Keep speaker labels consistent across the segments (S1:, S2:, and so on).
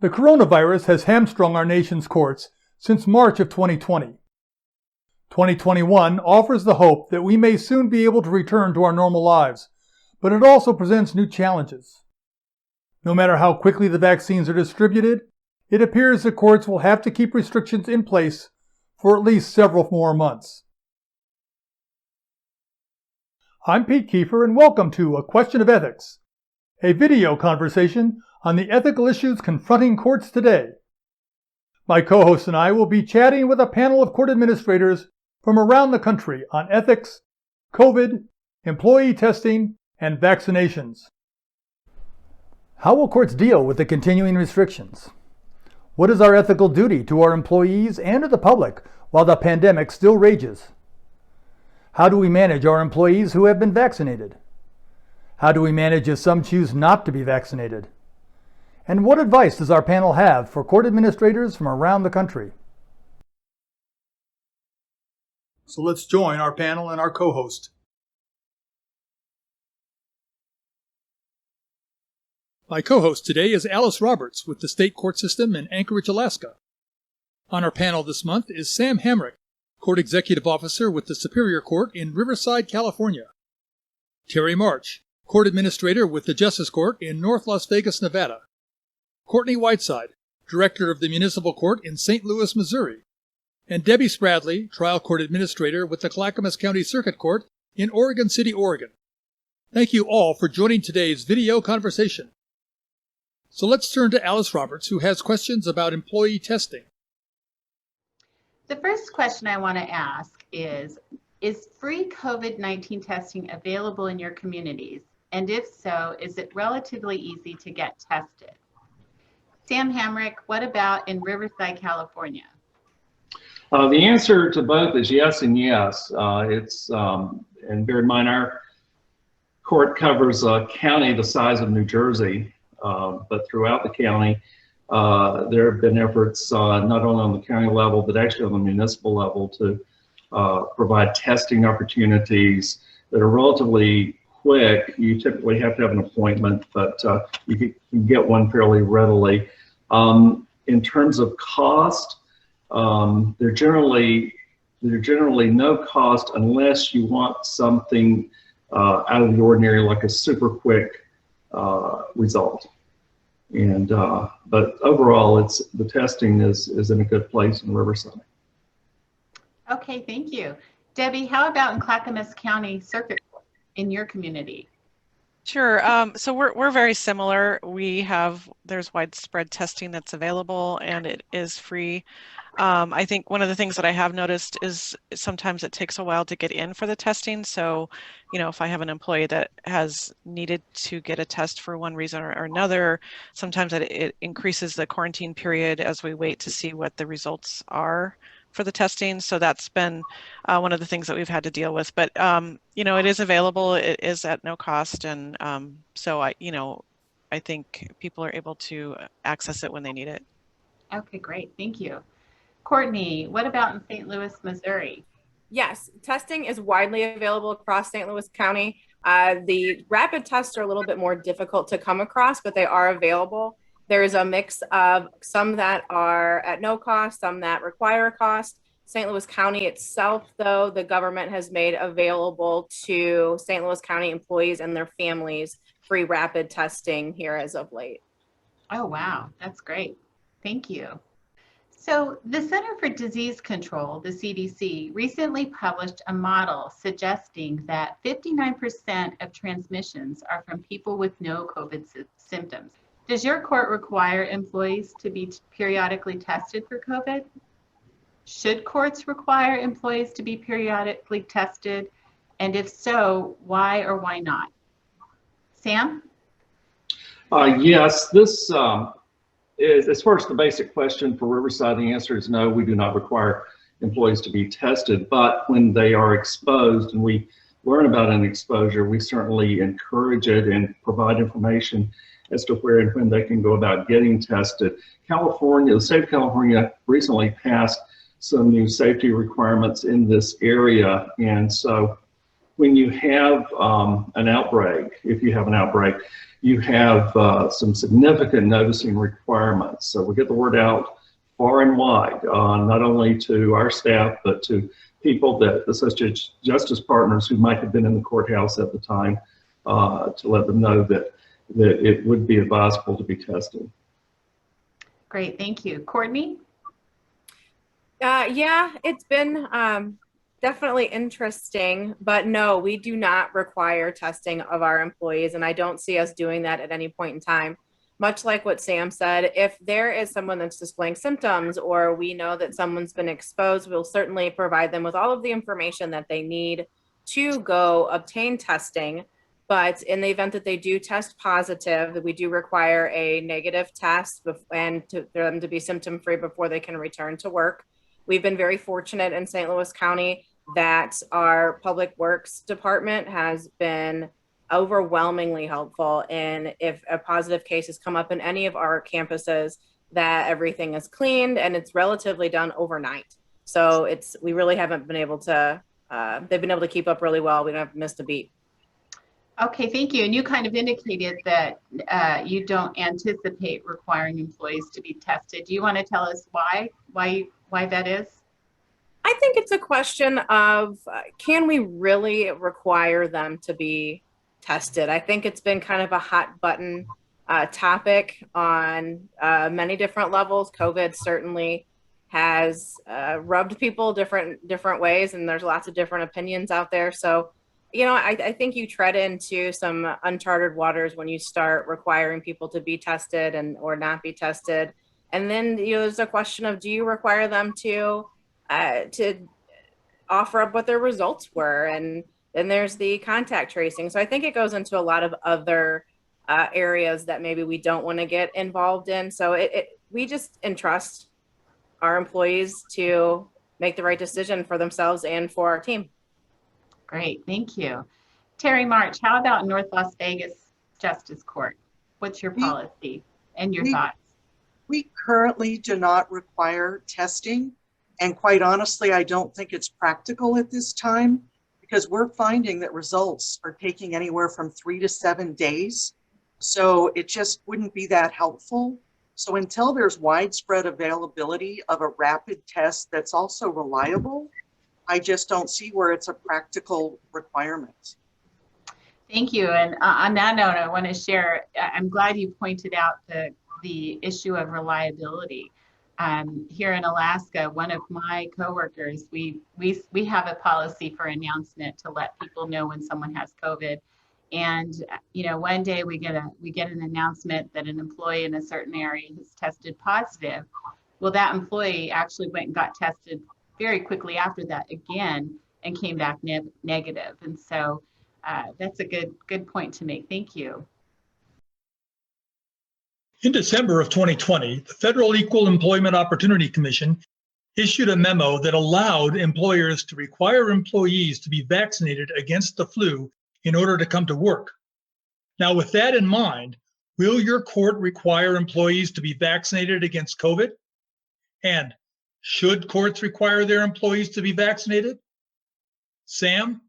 S1: The coronavirus has hamstrung our nation's courts since March of 2020. 2021 offers the hope that we may soon be able to return to our normal lives, but it also presents new challenges. No matter how quickly the vaccines are distributed, it appears the courts will have to keep restrictions in place for at least several more months. I'm Pete Kiefer, and welcome to A Question of Ethics, a video conversation on the ethical issues confronting courts today. My co-host and I will be chatting with a panel of court administrators from around the country on ethics, COVID, employee testing, and vaccinations. How will courts deal with the continuing restrictions? What is our ethical duty to our employees and to the public while the pandemic still rages? How do we manage our employees who have been vaccinated? How do we manage if some choose not to be vaccinated? And what advice does our panel have for court administrators from around the country? So let's join our panel and our co-host. My co-host today is Alice Roberts with the State Court System in Anchorage, Alaska. On our panel this month is Sam Hamrick, Court Executive Officer with the Superior Court in Riverside, California. Terry March, Court Administrator with the Justice Court in North Las Vegas, Nevada. Courtney Whiteside, Director of the Municipal Court in St. Louis, Missouri. And Debbie Spradley, Trial Court Administrator with the Clackamas County Circuit Court in Oregon City, Oregon. Thank you all for joining today's video conversation. So let's turn to Alice Roberts, who has questions about employee testing.
S2: The first question I want to ask is free COVID-19 testing available in your communities? And if so, is it relatively easy to get tested? Sam Hamrick, what about in Riverside, California?
S3: The answer to both is yes and yes. And bear in mind, our court covers a county the size of New Jersey, but throughout the county, there have been efforts not only on the county level, but actually on the municipal level to provide testing opportunities that are relatively quick. You typically have to have an appointment, but you can get one fairly readily. In terms of cost, they're generally no cost unless you want something out of the ordinary, like a super quick result. And but overall, the testing is in a good place in Riverside.
S2: Okay, thank you. Debbie, how about in Clackamas County Circuit Court in your community?
S4: Sure. So we're very similar. There's widespread testing that's available, and it is free. I think one of the things that I have noticed is sometimes it takes a while to get in for the testing. So, if I have an employee that has needed to get a test for one reason or another, sometimes it increases the quarantine period as we wait to see what the results are for the testing. So that's been one of the things that we've had to deal with. But, it is available. It is at no cost. And so I think people are able to access it when they need it.
S2: Okay, great. Thank you. Courtney, what about in St. Louis, Missouri?
S5: Yes, testing is widely available across St. Louis County. The rapid tests are a little bit more difficult to come across, but they are available. There's a mix of some that are at no cost, some that require a cost. St. Louis County itself, though, the government has made available to St. Louis County employees and their families free rapid testing here as of late.
S2: Oh, wow. That's great. Thank you. So the Center for Disease Control, the CDC, recently published a model suggesting that 59% of transmissions are from people with no COVID symptoms. Does your court require employees to be periodically tested for COVID? Should courts require employees to be periodically tested? And if so, why or why not? Sam?
S3: Yes, this is, as far as the basic question for Riverside, the answer is no, we do not require employees to be tested, but when they are exposed and we learn about an exposure, we certainly encourage it and provide information as to where and when they can go about getting tested. California, the state of California recently passed some new safety requirements in this area, and so when you have an outbreak, if you have an outbreak, you have some significant noticing requirements. So we get the word out far and wide, not only to our staff, but to people that the social justice partners who might have been in the courthouse at the time, to let them know that it would be advisable to be tested.
S2: Great, thank you. Courtney?
S5: Yeah, it's been definitely interesting, but no, we do not require testing of our employees, and I don't see us doing that at any point in time. Much like what Sam said, if there is someone that's displaying symptoms or we know that someone's been exposed, we'll certainly provide them with all of the information that they need to go obtain testing. But in the event that they do test positive, we do require a negative test and for them to be symptom-free before they can return to work. We've been very fortunate in St. Louis County that our public works department has been overwhelmingly helpful. And if a positive case has come up in any of our campuses, that everything is cleaned and it's relatively done overnight. So we really haven't been able to, they've been able to keep up really well. We don't have missed a beat.
S2: Okay, thank you. And you kind of indicated that you don't anticipate requiring employees to be tested. Do you want to tell us why that is?
S5: I think it's a question of, can we really require them to be tested? I think it's been kind of a hot button topic on many different levels. COVID certainly has rubbed people different ways, and there's lots of different opinions out there. So, you know, I think you tread into some uncharted waters when you start requiring people to be tested or not be tested. And then, you know, there's a question of, do you require them to offer up what their results were? And then there's the contact tracing. So I think it goes into a lot of other areas that maybe we don't want to get involved in. So we just entrust our employees to make the right decision for themselves and for our team.
S2: Great, thank you. Terry March, how about North Las Vegas Justice Court? What's your policy and your thoughts?
S6: We currently do not require testing. And quite honestly, I don't think it's practical at this time, because we're finding that results are taking anywhere from 3 to 7 days. So it just wouldn't be that helpful. So until there's widespread availability of a rapid test that's also reliable, I just don't see where it's a practical requirement.
S2: Thank you. And on that note, I want to share, I'm glad you pointed out the issue of reliability. Here in Alaska, one of my coworkers, we have a policy for announcement to let people know when someone has COVID. And you know, one day we get an announcement that an employee in a certain area has tested positive. Well, that employee actually went and got tested very quickly after that again and came back negative. And so that's a good point to make. Thank you.
S1: In December of 2020, the Federal Equal Employment Opportunity Commission issued a memo that allowed employers to require employees to be vaccinated against the flu in order to come to work. Now, with that in mind, will your court require employees to be vaccinated against COVID? And should courts require their employees to be vaccinated? Sam?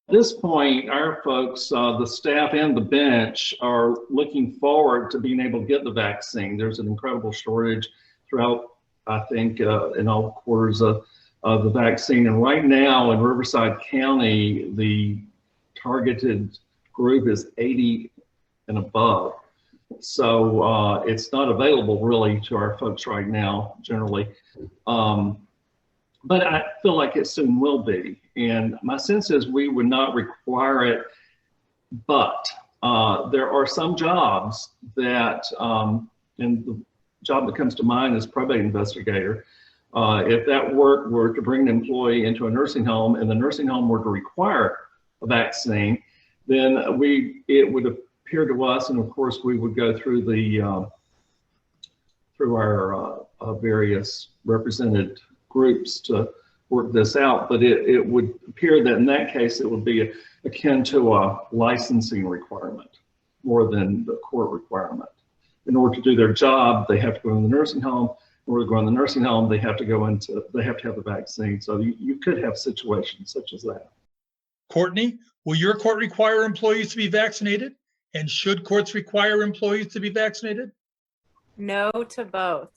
S3: At this point, our folks, the staff and the bench, are looking forward to being able to get the vaccine. There's an incredible shortage throughout, I think, in all quarters of the vaccine. And right now in Riverside County, the targeted group is 80 and above. So it's not available really to our folks right now, generally. But I feel like it soon will be. And my sense is we would not require it, but there are some jobs that, and the job that comes to mind is probate investigator. If that work were to bring an employee into a nursing home and the nursing home were to require a vaccine, then it would appear to us, and of course we would go through through our various represented groups to work this out, but it would appear that in that case it would be akin to a licensing requirement more than the court requirement. In order to do their job, they have to go in the nursing home. In order to go in the nursing home, they have to have the vaccine. So you could have situations such as that.
S1: Courtney, will your court require employees to be vaccinated? And should courts require employees to be vaccinated?
S5: No to both.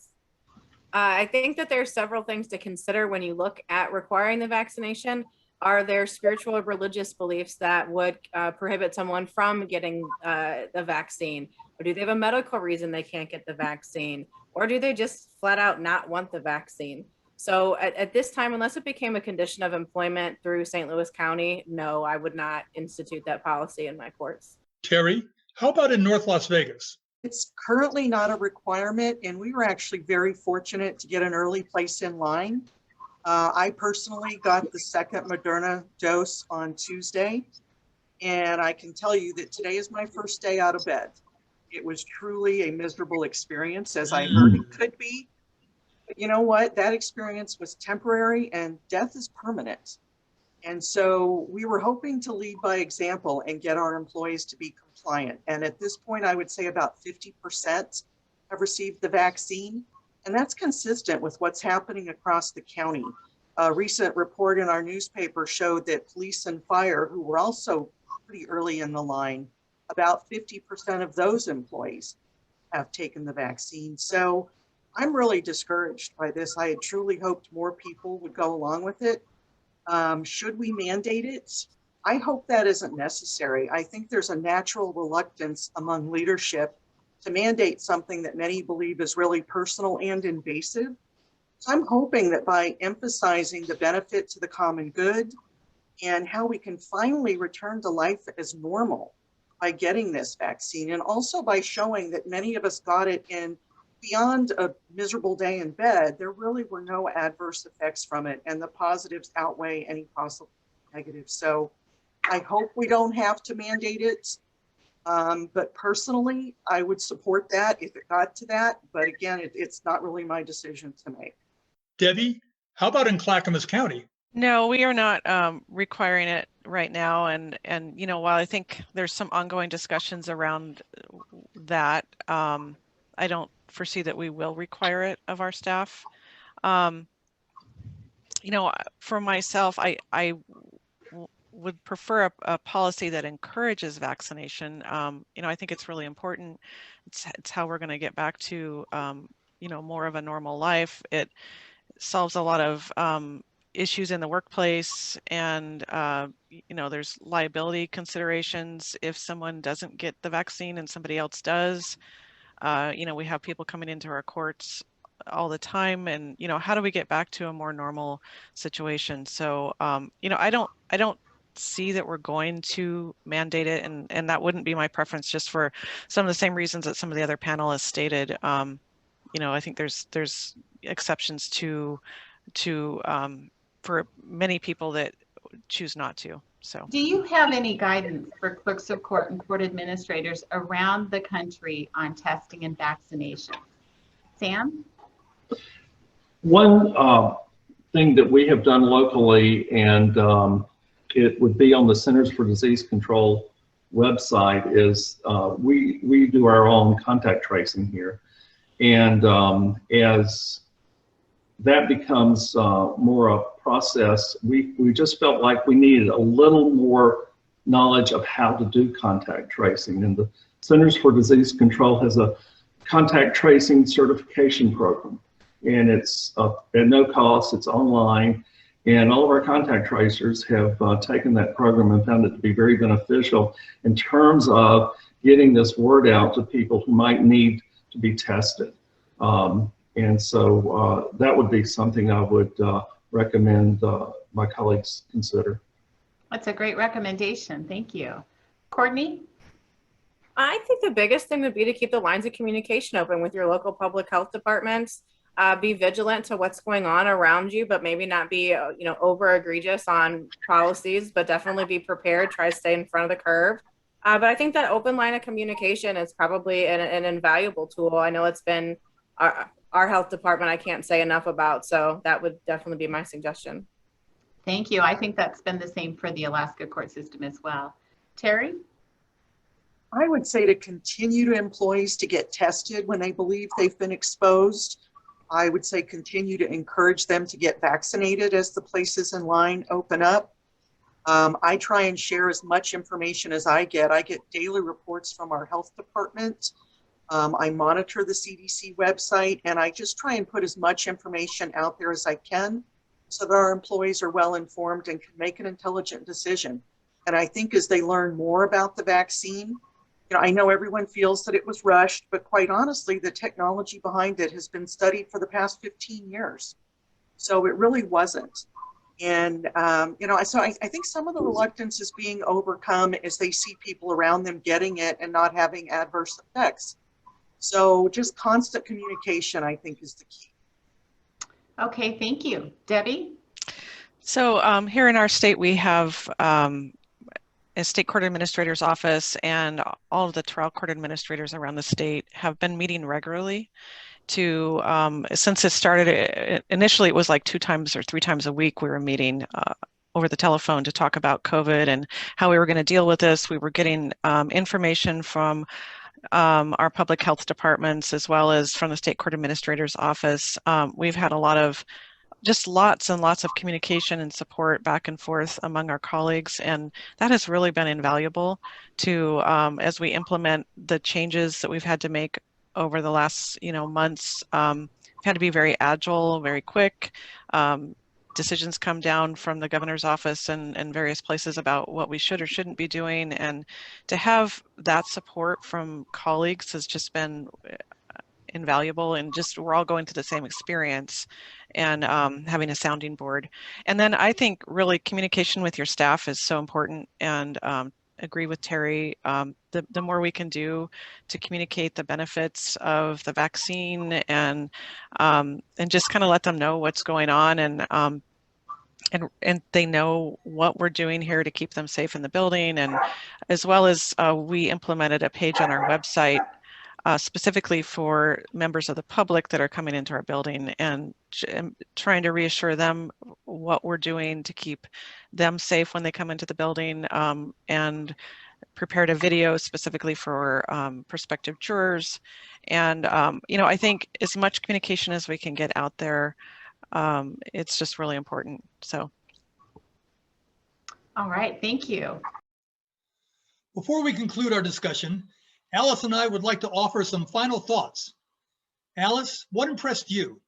S5: I think that there are several things to consider when you look at requiring the vaccination. Are there spiritual or religious beliefs that would prohibit someone from getting the vaccine? Or do they have a medical reason they can't get the vaccine? Or do they just flat out not want the vaccine? So at this time, unless it became a condition of employment through St. Louis County, no, I would not institute that policy in my courts.
S1: Terry, how about in North Las Vegas?
S6: It's currently not a requirement, and we were actually very fortunate to get an early place in line. I personally got the second Moderna dose on Tuesday, and I can tell you that today is my first day out of bed. It was truly a miserable experience, as I heard it could be. But you know what? That experience was temporary, and death is permanent. And so we were hoping to lead by example and get our employees to be compliant. And at this point, I would say about 50% have received the vaccine. And that's consistent with what's happening across the county. A recent report in our newspaper showed that police and fire, who were also pretty early in the line, about 50% of those employees have taken the vaccine. So I'm really discouraged by this. I had truly hoped more people would go along with it. Should we mandate it? I hope that isn't necessary. I think there's a natural reluctance among leadership to mandate something that many believe is really personal and invasive. So I'm hoping that by emphasizing the benefit to the common good and how we can finally return to life as normal by getting this vaccine, and also by showing that many of us got it in beyond a miserable day in bed, there really were no adverse effects from it, and the positives outweigh any possible negatives. So I hope we don't have to mandate it. But personally, I would support that if it got to that. But again, it's not really my decision to make.
S1: Debbie, how about in Clackamas County?
S4: No, we are not requiring it right now. And you know, while I think there's some ongoing discussions around that, I don't foresee that we will require it of our staff. You know, for myself, I would prefer a policy that encourages vaccination. You know, I think it's really important. It's how we're going to get back to, you know, more of a normal life. It solves a lot of issues in the workplace, and you know, there's liability considerations if someone doesn't get the vaccine and somebody else does. You know, we have people coming into our courts all the time, and you know, how do we get back to a more normal situation? So you know, I don't see that we're going to mandate it, and that wouldn't be my preference, just for some of the same reasons that some of the other panelists stated. You know, I think there's exceptions to for many people that choose not to. So,
S2: do you have any guidance for clerks of court and court administrators around the country on testing and vaccination? Sam?
S3: One thing that we have done locally, and it would be on the Centers for Disease Control website, is we do our own contact tracing here. And as that becomes more a process, we just felt like we needed a little more knowledge of how to do contact tracing. And the Centers for Disease Control has a contact tracing certification program. And it's at no cost, it's online. And all of our contact tracers have taken that program and found it to be very beneficial in terms of getting this word out to people who might need to be tested. And so that would be something I would recommend my colleagues consider.
S2: That's a great recommendation. Thank you. Courtney?
S5: I think the biggest thing would be to keep the lines of communication open with your local public health departments. Be vigilant to what's going on around you, but maybe not be you know, over egregious on policies, but definitely be prepared. Try to stay in front of the curve. But I think that open line of communication is probably an invaluable tool. I know it's been our health department, I can't say enough about, so that would definitely be my suggestion.
S2: Thank you. I think that's been the same for the Alaska court system as well. Terry?
S6: I would say to continue to employees to get tested when they believe they've been exposed. I would say continue to encourage them to get vaccinated as the places in line open up. I try and share as much information as I get. I get daily reports from our health department. I monitor the CDC website, and I just try and put as much information out there as I can so that our employees are well informed and can make an intelligent decision. And I think as they learn more about the vaccine, I know everyone feels that it was rushed, but quite honestly, the technology behind it has been studied for the past 15 years. So it really wasn't. And, so I think some of the reluctance is being overcome as they see people around them getting it and not having adverse effects. So just constant communication, I think, is the key.
S2: Okay, thank you. Debbie?
S4: So here in our state, we have a state court administrator's office, and all of the trial court administrators around the state have been meeting regularly to, since it started, initially it was like 2 times or 3 times a week we were meeting over the telephone to talk about COVID and how we were going to deal with this. We were getting information from our public health departments as well as from the state court administrator's office. We've had a lot of just lots and lots of communication and support back and forth among our colleagues, and that has really been invaluable to as we implement the changes that we've had to make over the last months. We've had to be very agile, very quick. Decisions come down from the governor's office and various places about what we should or shouldn't be doing, and to have that support from colleagues has just been invaluable, and just we're all going through the same experience and having a sounding board. And then I think really communication with your staff is so important, and agree with Terry. The more we can do to communicate the benefits of the vaccine and just kind of let them know what's going on, and they know what we're doing here to keep them safe in the building. And as well as we implemented a page on our website specifically for members of the public that are coming into our building, and trying to reassure them what we're doing to keep them safe when they come into the building, and prepared a video specifically for prospective jurors. And I think as much communication as we can get out there, it's just really important. So.
S2: All right, thank you.
S1: Before we conclude our discussion, Alice and I would like to offer some final thoughts. Alice, what impressed you?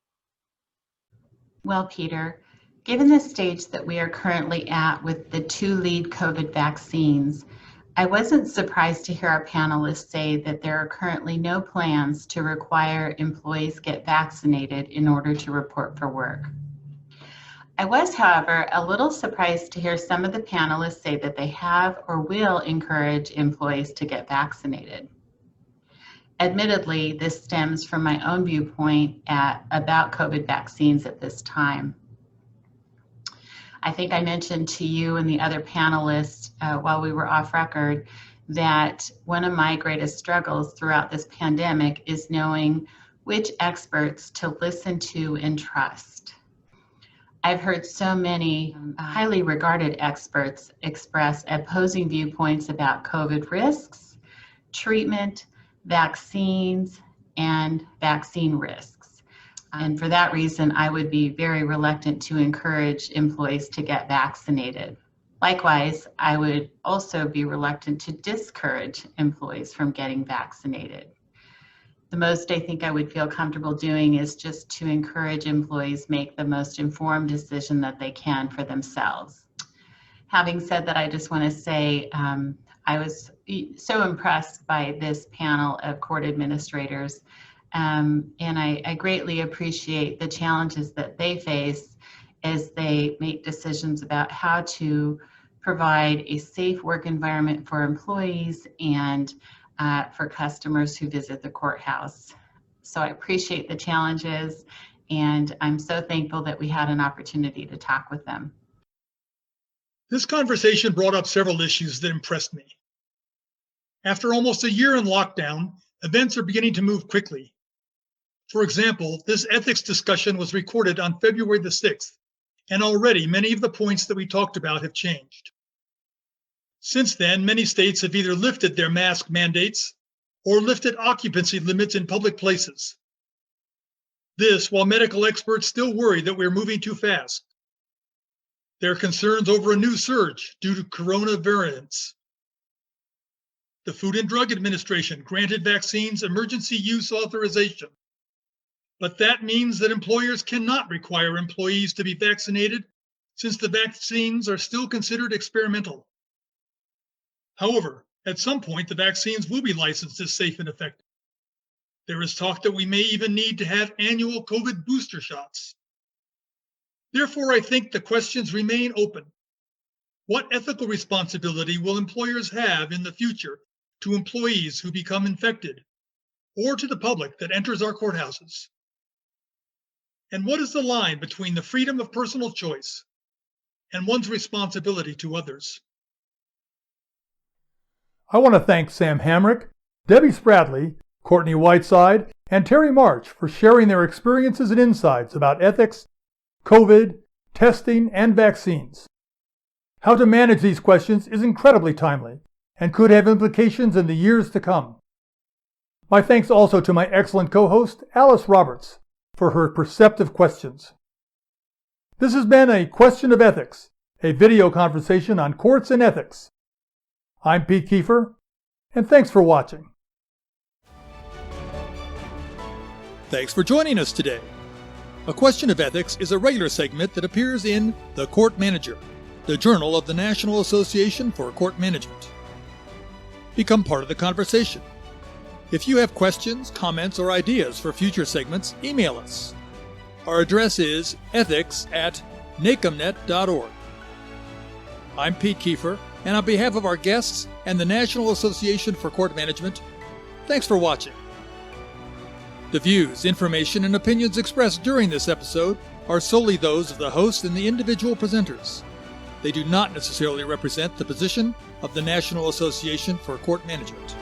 S2: Well, Peter, given the stage that we are currently at with the 2 lead COVID vaccines, I wasn't surprised to hear our panelists say that there are currently no plans to require employees get vaccinated in order to report for work. I was, however, a little surprised to hear some of the panelists say that they have or will encourage employees to get vaccinated. Admittedly, this stems from my own viewpoint about COVID vaccines at this time. I think I mentioned to you and the other panelists while we were off record that one of my greatest struggles throughout this pandemic is knowing which experts to listen to and trust. I've heard so many highly regarded experts express opposing viewpoints about COVID risks, treatment, vaccines, and vaccine risks. And for that reason, I would be very reluctant to encourage employees to get vaccinated. Likewise, I would also be reluctant to discourage employees from getting vaccinated. The most I think I would feel comfortable doing is just to encourage employees make the most informed decision that they can for themselves. Having said that, I just want to say I was so impressed by this panel of court administrators, and I greatly appreciate the challenges that they face as they make decisions about how to provide a safe work environment for employees and for customers who visit the courthouse. So I appreciate the challenges, and I'm so thankful that we had an opportunity to talk with them.
S1: This conversation brought up several issues that impressed me. After almost a year in lockdown, events are beginning to move quickly. For example, this ethics discussion was recorded on February the 6th, and already many of the points that we talked about have changed. Since then, many states have either lifted their mask mandates or lifted occupancy limits in public places. This, while medical experts still worry that we're moving too fast. There are concerns over a new surge due to corona variants. The Food and Drug Administration granted vaccines emergency use authorization. But that means that employers cannot require employees to be vaccinated since the vaccines are still considered experimental. However, at some point, the vaccines will be licensed as safe and effective. There is talk that we may even need to have annual COVID booster shots. Therefore, I think the questions remain open. What ethical responsibility will employers have in the future to employees who become infected, or to the public that enters our courthouses? And what is the line between the freedom of personal choice and one's responsibility to others? I want to thank Sam Hamrick, Debbie Spradley, Courtney Whiteside, and Terry March for sharing their experiences and insights about ethics, COVID, testing, and vaccines. How to manage these questions is incredibly timely and could have implications in the years to come. My thanks also to my excellent co-host, Alice Roberts, for her perceptive questions. This has been A Question of Ethics, a video conversation on courts and ethics. I'm Pete Kiefer, and thanks for watching. Thanks for joining us today. A Question of Ethics is a regular segment that appears in The Court Manager, the journal of the National Association for Court Management. Become part of the conversation. If you have questions, comments, or ideas for future segments, email us. Our address is ethics@nacomnet.org. I'm Pete Kiefer, and on behalf of our guests and the National Association for Court Management, thanks for watching. The views, information, and opinions expressed during this episode are solely those of the host and the individual presenters. They do not necessarily represent the position of the National Association for Court Management.